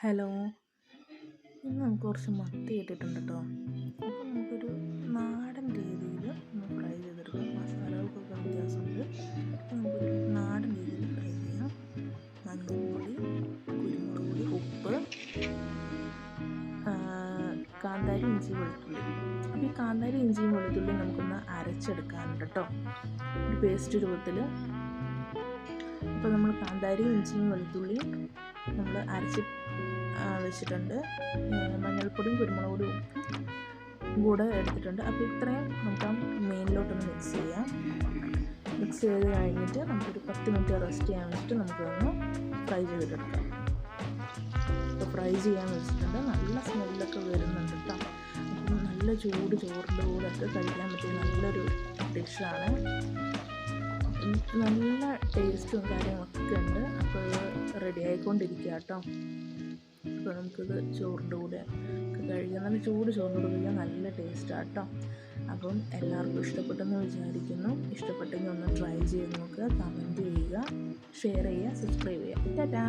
Hello, ഇന്ന് നമുക്ക് കുറച്ച് മത്തി ഇട്ടിട്ടുണ്ട് കേട്ടോ. അപ്പോൾ നമുക്കൊരു നാടൻ രീതിയിൽ ഒന്ന് ഫ്രൈ ചെയ്തെടുക്കാം. മസാലകൾക്കൊക്കെ വ്യത്യാസമുണ്ട്. അപ്പോൾ നമുക്കൊരു നാടൻ രീതിയിൽ ഫ്രൈ ചെയ്യാം. മഞ്ഞൾപ്പൊടി, കുരുമുളക് പൊടി, ഉപ്പ്, കാന്താരി, ഇഞ്ചി, വെളുത്തുള്ളി. അപ്പോൾ ഈ കാന്താരി, ഇഞ്ചിയും വെളുത്തുള്ളിയും നമുക്കൊന്ന് അരച്ചെടുക്കാനുണ്ട് കേട്ടോ, ഒരു പേസ്റ്റ് രൂപത്തിൽ. അപ്പോൾ നമ്മൾ കാന്താരി, ഇഞ്ചിയും വെളുത്തുള്ളിയും നമ്മൾ അരച്ച് വെച്ചിട്ടുണ്ട്. മഞ്ഞൾപ്പൊടിയും കുരുമുളക് പൊടിയും ഉപ്പും കൂടെ എടുത്തിട്ടുണ്ട്. അപ്പോൾ ഇത്രയും നമുക്ക് മെയിനിലോട്ടൊന്ന് മിക്സ് ചെയ്യാം. മിക്സ് ചെയ്ത് കഴിഞ്ഞിട്ട് നമുക്കൊരു 10 മിനിറ്റ് റെസ്റ്റ് ചെയ്യാൻ വേണ്ടിയിട്ട് നമുക്കൊന്ന് ഫ്രൈ ചെയ്തെടുക്കാം. അപ്പോൾ ഫ്രൈ ചെയ്യാൻ വെച്ചിട്ടുണ്ട്. നല്ല സ്മെല്ലൊക്കെ വരുന്നുണ്ട് കേട്ടോ. അപ്പം നല്ല ചൂട് ചോറിൻ്റെ കൂടെ ഒക്കെ കഴിക്കാൻ പറ്റിയ നല്ലൊരു ഡിഷാണ്. നല്ല ടേസ്റ്റും കാര്യങ്ങളൊക്കെ ഉണ്ട്. അപ്പോൾ റെഡി ആയിക്കൊണ്ടിരിക്കുക കേട്ടോ. അപ്പോൾ നമുക്കിത് ചോറിൻ്റെ കൂടെ ഒക്കെ കഴിക്കാൻ, നല്ല ചൂട് ചോറിൻ്റെ കൂടെ കഴിക്കാൻ നല്ല ടേസ്റ്റാണ് കേട്ടോ. അപ്പം എല്ലാവർക്കും ഇഷ്ടപ്പെട്ടെന്ന് വിചാരിക്കുന്നു. ഇഷ്ടപ്പെട്ടെങ്കിൽ ഒന്ന് ട്രൈ ചെയ്ത് നോക്കുക, കമൻറ്റ് ചെയ്യുക, ഷെയർ ചെയ്യുക, സബ്സ്ക്രൈബ് ചെയ്യുക. ടാറ്റാ.